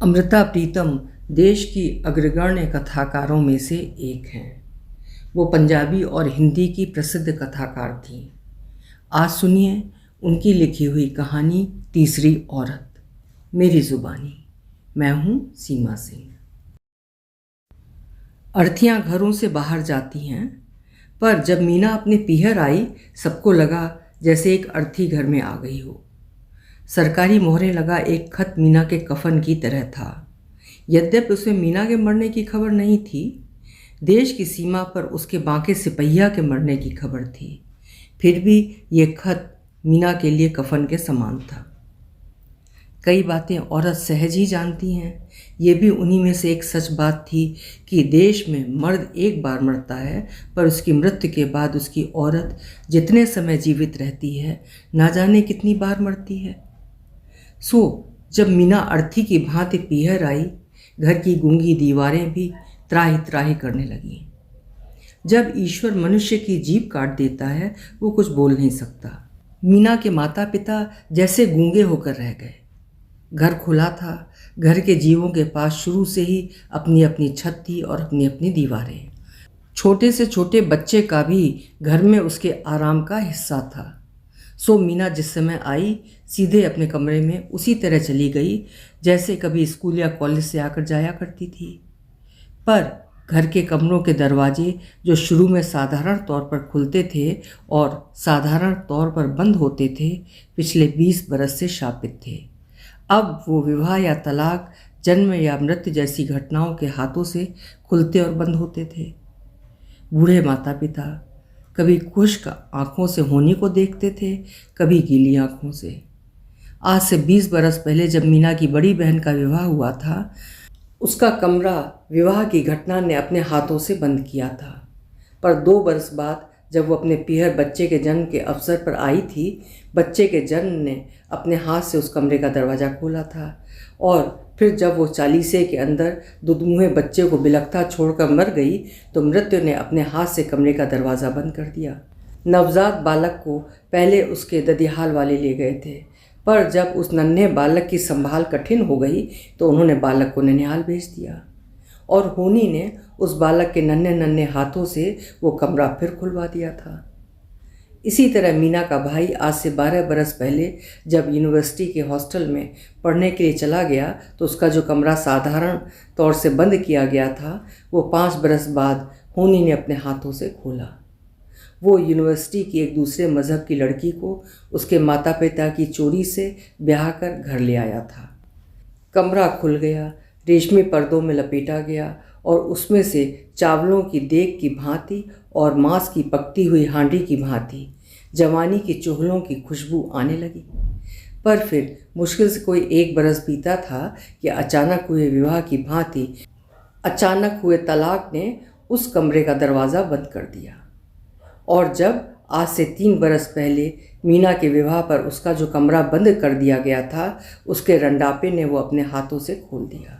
अमृता प्रीतम देश की अग्रगण्य कथाकारों में से एक हैं। वो पंजाबी और हिंदी की प्रसिद्ध कथाकार थीं। आज सुनिए उनकी लिखी हुई कहानी तीसरी औरत, मेरी ज़ुबानी। मैं हूँ सीमा सिंह। अर्थियाँ घरों से बाहर जाती हैं, पर जब मीना अपने पीहर आई, सबको लगा जैसे एक अर्थी घर में आ गई हो। सरकारी मोहरें लगा एक खत मीना के कफन की तरह था। यद्यपि उसमें मीना के मरने की खबर नहीं थी, देश की सीमा पर उसके बांके सिपहिया के मरने की खबर थी। फिर भी ये खत मीना के लिए कफन के समान था। कई बातें औरत सहज ही जानती हैं। ये भी उन्हीं में से एक सच बात थी कि देश में मर्द एक बार मरता है, पर उसकी मृत्यु के बाद उसकी औरत जितने समय जीवित रहती है, ना जाने कितनी बार मरती है। जब मीना अर्थी की भांति पीहर आई, घर की गूंगी दीवारें भी त्राही त्राही करने लगीं। जब ईश्वर मनुष्य की जीभ काट देता है, वो कुछ बोल नहीं सकता। मीना के माता पिता जैसे गूंगे होकर रह गए। घर खुला था। घर के जीवों के पास शुरू से ही अपनी अपनी छत थी और अपनी अपनी दीवारें। छोटे से छोटे बच्चे का भी घर में उसके आराम का हिस्सा था। मीना जिस समय आई, सीधे अपने कमरे में उसी तरह चली गई जैसे कभी स्कूल या कॉलेज से आकर जाया करती थी। पर घर के कमरों के दरवाजे, जो शुरू में साधारण तौर पर खुलते थे और साधारण तौर पर बंद होते थे, पिछले 20 बरस से शापित थे। अब वो विवाह या तलाक, जन्म या मृत्यु जैसी घटनाओं के हाथों से खुलते और बंद होते थे। बूढ़े माता पिता कभी खुश्क आँखों से होनी को देखते थे, कभी गीली आँखों से। आज से 20 बरस पहले जब मीना की बड़ी बहन का विवाह हुआ था, उसका कमरा विवाह की घटना ने अपने हाथों से बंद किया था। पर 2 बरस बाद जब वो अपने पीहर बच्चे के जन्म के अवसर पर आई थी, बच्चे के जन्म ने अपने हाथ से उस कमरे का दरवाज़ा खोला था। और फिर जब वो चालीसे के अंदर दुधमुहे बच्चे को बिलखता छोड़कर मर गई, तो मृत्यु ने अपने हाथ से कमरे का दरवाज़ा बंद कर दिया। नवजात बालक को पहले उसके ददिहाल वाले ले गए थे, पर जब उस नन्हे बालक की संभाल कठिन हो गई तो उन्होंने बालक को ननिहाल भेज दिया। और होनी ने उस बालक के नन्हे नन्हे हाथों से वो कमरा फिर खुलवा दिया था। इसी तरह मीना का भाई आज से 12 बरस पहले जब यूनिवर्सिटी के हॉस्टल में पढ़ने के लिए चला गया, तो उसका जो कमरा साधारण तौर से बंद किया गया था, वो 5 बरस बाद होनी ने अपने हाथों से खोला। वो यूनिवर्सिटी की एक दूसरे मज़हब की लड़की को उसके माता पिता की चोरी से ब्याह कर घर ले आया था। कमरा खुल गया, रेशमी पर्दों में लपेटा गया और उसमें से चावलों की देग की भांति और मांस की पकती हुई हांडी की भांति जवानी की चुगलों की खुशबू आने लगी। पर फिर मुश्किल से कोई 1 बरस बीता था कि अचानक हुए विवाह की भांति अचानक हुए तलाक ने उस कमरे का दरवाज़ा बंद कर दिया। और जब आज से 3 बरस पहले मीना के विवाह पर उसका जो कमरा बंद कर दिया गया था, उसके रंडापे ने वो अपने हाथों से खोल दिया।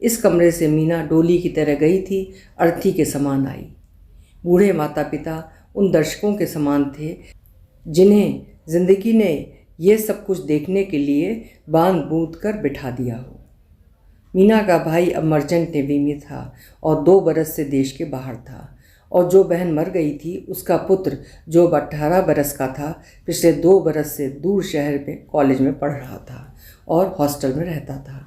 इस कमरे से मीना डोली की तरह गई थी, अर्थी के समान आई। बूढ़े माता पिता उन दर्शकों के समान थे जिन्हें जिंदगी ने ये सब कुछ देखने के लिए बांध बूंद कर बिठा दिया हो। मीना का भाई अब मर्चेंट नेवी में था और 2 बरस से देश के बाहर था। और जो बहन मर गई थी, उसका पुत्र जो 18 बरस का था, पिछले 2 बरस से दूर शहर में कॉलेज में पढ़ रहा था और हॉस्टल में रहता था।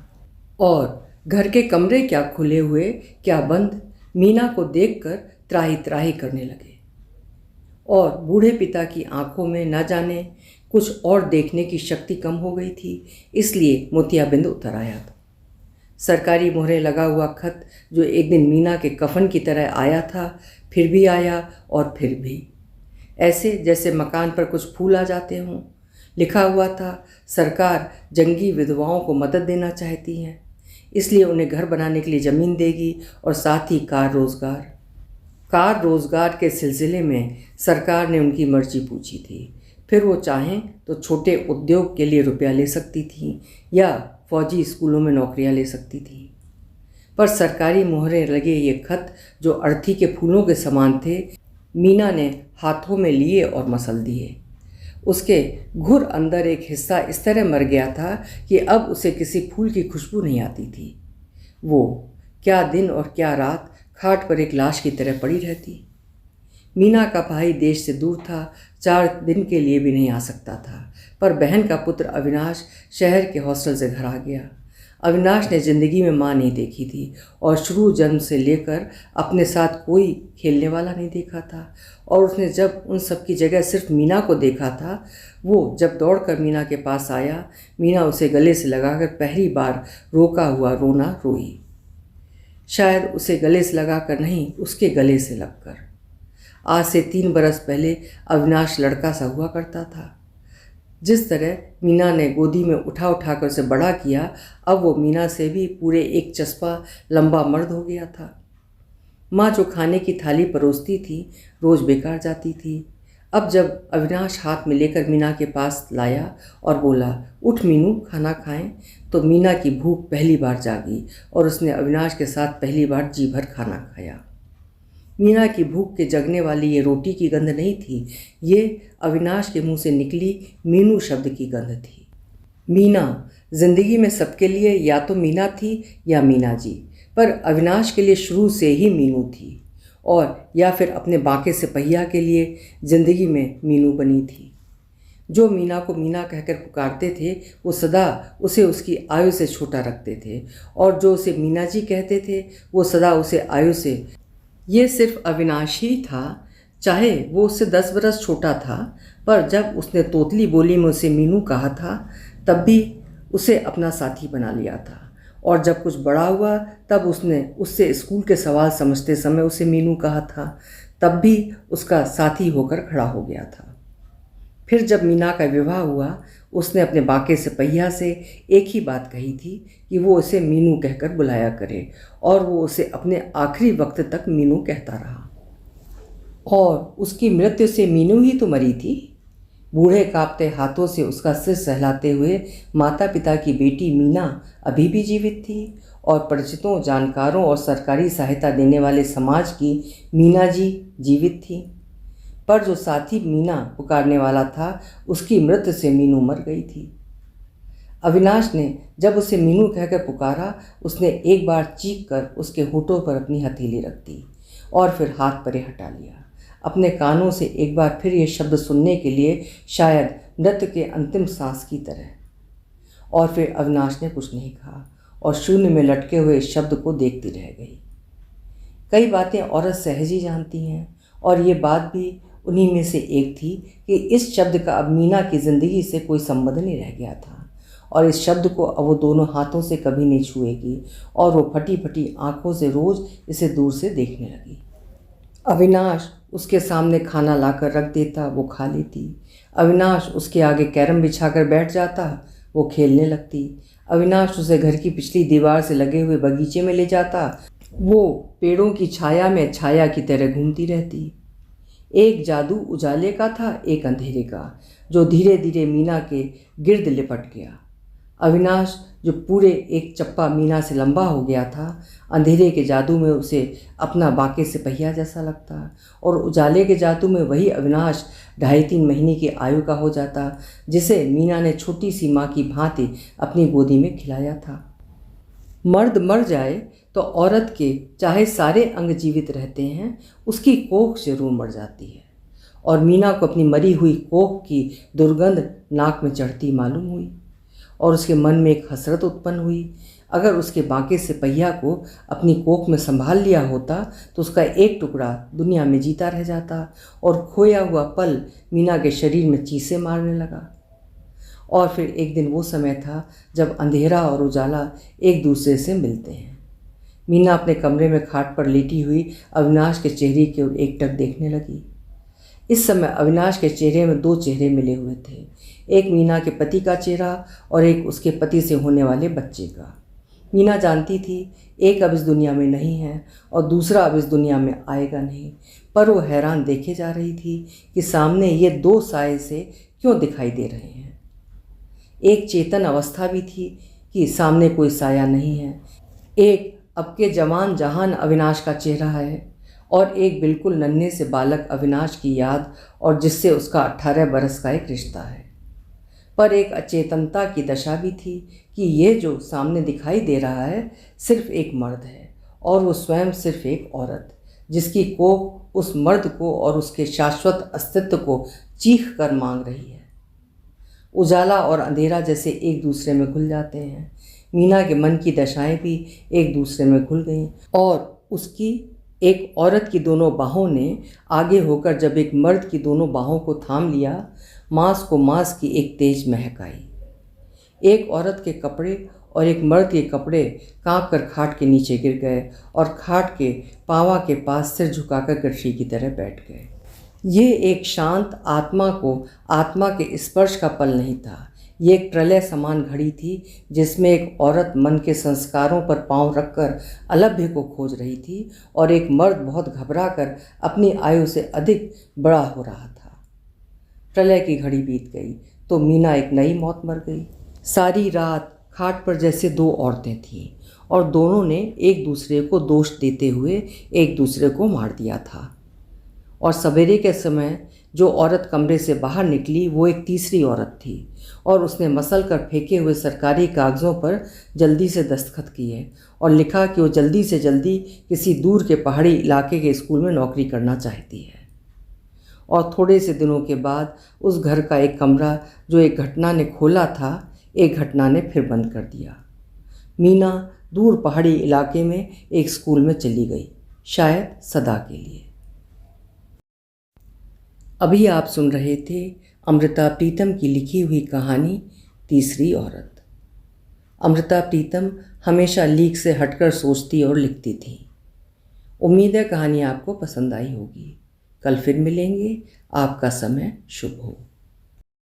और घर के कमरे क्या खुले हुए क्या बंद, मीना को देखकर त्राही त्राही करने लगे। और बूढ़े पिता की आंखों में न जाने कुछ और देखने की शक्ति कम हो गई थी, इसलिए मोतियाबिंद उतर आया था। सरकारी मोहरें लगा हुआ खत जो एक दिन मीना के कफन की तरह आया था, फिर भी आया और फिर भी, ऐसे जैसे मकान पर कुछ फूल आ जाते हों। लिखा हुआ था, सरकार जंगी विधवाओं को मदद देना चाहती है, इसलिए उन्हें घर बनाने के लिए ज़मीन देगी और साथ ही कार रोज़गार के सिलसिले में सरकार ने उनकी मर्जी पूछी थी। फिर वो चाहें तो छोटे उद्योग के लिए रुपया ले सकती थी या फौजी स्कूलों में नौकरियां ले सकती थी। पर सरकारी मोहरें लगे ये खत जो अर्थी के फूलों के समान थे, मीना ने हाथों में लिए और मसल दिए। उसके घुर अंदर एक हिस्सा इस तरह मर गया था कि अब उसे किसी फूल की खुशबू नहीं आती थी। वो क्या दिन और क्या रात खाट पर एक लाश की तरह पड़ी रहती। मीना का भाई देश से दूर था, 4 दिन के लिए भी नहीं आ सकता था, पर बहन का पुत्र अविनाश शहर के हॉस्टल से घर आ गया। अविनाश ने ज़िंदगी में माँ नहीं देखी थी और शुरू जन्म से लेकर अपने साथ कोई खेलने वाला नहीं देखा था। और उसने जब उन सब की जगह सिर्फ मीना को देखा था, वो जब दौड़कर मीना के पास आया, मीना उसे गले से लगाकर पहली बार रोका हुआ रोना रोई। शायद उसे गले से लगाकर नहीं, उसके गले से लगकर। आज से 3 बरस पहले अविनाश लड़का सा हुआ करता था। जिस तरह मीना ने गोदी में उठा उठा कर उसे बड़ा किया, अब वो मीना से भी पूरे एक चस्पा लंबा मर्द हो गया था। माँ जो खाने की थाली परोसती थी, रोज़ बेकार जाती थी। अब जब अविनाश हाथ में लेकर मीना के पास लाया और बोला, उठ मीनू खाना खाएं, तो मीना की भूख पहली बार जागी और उसने अविनाश के साथ पहली बार जी भर खाना खाया। मीना की भूख के जगने वाली ये रोटी की गंध नहीं थी, ये अविनाश के मुंह से निकली मीनू शब्द की गंध थी। मीना जिंदगी में सबके लिए या तो मीना थी या मीना जी, पर अविनाश के लिए शुरू से ही मीनू थी, और या फिर अपने बांके सिपहिया के लिए जिंदगी में मीनू बनी थी। जो मीना को मीना कहकर पुकारते थे, वो सदा उसे उसकी आयु से छोटा रखते थे, और जो उसे मीना जी कहते थे, वो सदा उसे आयु से। ये सिर्फ अविनाश ही था, चाहे वो उससे 10 बरस छोटा था, पर जब उसने तोतली बोली में उसे मीनू कहा था, तब भी उसे अपना साथी बना लिया था, और जब कुछ बड़ा हुआ तब उसने उससे स्कूल के सवाल समझते समय उसे मीनू कहा था, तब भी उसका साथी होकर खड़ा हो गया था। फिर जब मीना का विवाह हुआ, उसने अपने बांके सिपहिया से एक ही बात कही थी कि वो उसे मीनू कहकर बुलाया करे, और वो उसे अपने आखिरी वक्त तक मीनू कहता रहा। और उसकी मृत्यु से मीनू ही तो मरी थी। बूढ़े कांपते हाथों से उसका सिर सहलाते हुए माता पिता की बेटी मीना अभी भी जीवित थी, और परिचितों, जानकारों और सरकारी सहायता देने वाले समाज की मीना जी जीवित थी। पर जो साथी मीना पुकारने वाला था, उसकी मृत्यु से मीनू मर गई थी। अविनाश ने जब उसे मीनू कहकर पुकारा, उसने एक बार चीख कर उसके होठों पर अपनी हथेली रख दी और फिर हाथ परे हटा लिया, अपने कानों से एक बार फिर ये शब्द सुनने के लिए, शायद नृत्य के अंतिम सांस की तरह। और फिर अविनाश ने कुछ नहीं कहा और शून्य में लटके हुए शब्द को देखती रह गई। कई बातें औरत सहज ही जानती हैं, और ये बात भी उन्हीं में से एक थी कि इस शब्द का अब मीना की ज़िंदगी से कोई संबंध नहीं रह गया था, और इस शब्द को अब वो दोनों हाथों से कभी नहीं छुएगी, और वो फटी फटी आंखों से रोज़ इसे दूर से देखने लगी। अविनाश उसके सामने खाना लाकर रख देता, वो खा लेती। अविनाश उसके आगे कैरम बिछाकर बैठ जाता, वो खेलने लगती। अविनाश उसे घर की पिछली दीवार से लगे हुए बगीचे में ले जाता, वो पेड़ों की छाया में छाया की तरह घूमती रहती। एक जादू उजाले का था, एक अंधेरे का, जो धीरे धीरे मीना के गिर्द लिपट गया। अविनाश जो पूरे एक चप्पा मीना से लंबा हो गया था, अंधेरे के जादू में उसे अपना बांके सिपहिया जैसा लगता, और उजाले के जादू में वही अविनाश 2.5-3 महीने की आयु का हो जाता, जिसे मीना ने छोटी सी माँ की भांति अपनी गोदी में खिलाया था। मर्द मर जाए तो औरत के चाहे सारे अंग जीवित रहते हैं, उसकी कोख जरूर मर जाती है, और मीना को अपनी मरी हुई कोख की दुर्गंध नाक में चढ़ती मालूम हुई, और उसके मन में एक हसरत उत्पन्न हुई। अगर उसके बांके सिपहिया को अपनी कोख में संभाल लिया होता तो उसका एक टुकड़ा दुनिया में जीता रह जाता, और खोया हुआ पल मीना के शरीर में चीसे मारने लगा। और फिर एक दिन वो समय था जब अंधेरा और उजाला एक दूसरे से मिलते हैं। मीना अपने कमरे में खाट पर लेटी हुई अविनाश के चेहरे की ओर एकटक देखने लगी। इस समय अविनाश के चेहरे में 2 चेहरे मिले हुए थे, एक मीना के पति का चेहरा और एक उसके पति से होने वाले बच्चे का। मीना जानती थी एक अब इस दुनिया में नहीं है और दूसरा अब इस दुनिया में आएगा नहीं, पर वो हैरान देखे जा रही थी कि सामने ये 2 साए से क्यों दिखाई दे रहे हैं। एक चेतन अवस्था भी थी कि सामने कोई साया नहीं है, एक अब के जवान जहान अविनाश का चेहरा है, और एक बिल्कुल नन्हे से बालक अविनाश की याद और जिससे उसका 18 बरस का एक रिश्ता है। पर एक अचेतनता की दशा भी थी कि ये जो सामने दिखाई दे रहा है सिर्फ एक मर्द है और वो स्वयं सिर्फ एक औरत, जिसकी कोख उस मर्द को और उसके शाश्वत अस्तित्व को चीख कर मांग रही है। उजाला और अंधेरा जैसे एक दूसरे में घुल जाते हैं। मीना के मन की दशाएं भी एक दूसरे में घुल गईं और उसकी एक औरत की दोनों बाहों ने आगे होकर जब एक मर्द की दोनों बाहों को थाम लिया, मांस को मांस की एक तेज महक आई। एक औरत के कपड़े और एक मर्द के कपड़े कांप कर खाट के नीचे गिर गए और खाट के पावा के पास सिर झुकाकर गठरी की तरह बैठ गए। ये एक शांत आत्मा के स्पर्श का पल नहीं था। ये एक प्रलय समान घड़ी थी जिसमें एक औरत मन के संस्कारों पर पांव रखकर अलभ्य को खोज रही थी और एक मर्द बहुत घबराकर अपनी आयु से अधिक बड़ा हो रहा था। प्रलय की घड़ी बीत गई तो मीना एक नई मौत मर गई। सारी रात खाट पर जैसे दो औरतें थीं और दोनों ने एक दूसरे को दोष देते हुए एक दूसरे को मार दिया था। और सवेरे के समय जो औरत कमरे से बाहर निकली वो एक तीसरी औरत थी और उसने मसल कर फेंके हुए सरकारी कागज़ों पर जल्दी से दस्तखत किए और लिखा कि वो जल्दी से जल्दी किसी दूर के पहाड़ी इलाके के स्कूल में नौकरी करना चाहती है। और थोड़े से दिनों के बाद उस घर का एक कमरा जो एक घटना ने खोला था, एक घटना ने फिर बंद कर दिया। मीना दूर पहाड़ी इलाके में एक स्कूल में चली गई, शायद सदा के लिए। अभी आप सुन रहे थे अमृता प्रीतम की लिखी हुई कहानी तीसरी औरत। अमृता प्रीतम हमेशा लीक से हटकर सोचती और लिखती थी। उम्मीद है कहानी आपको पसंद आई होगी। कल फिर मिलेंगे। आपका समय शुभ हो।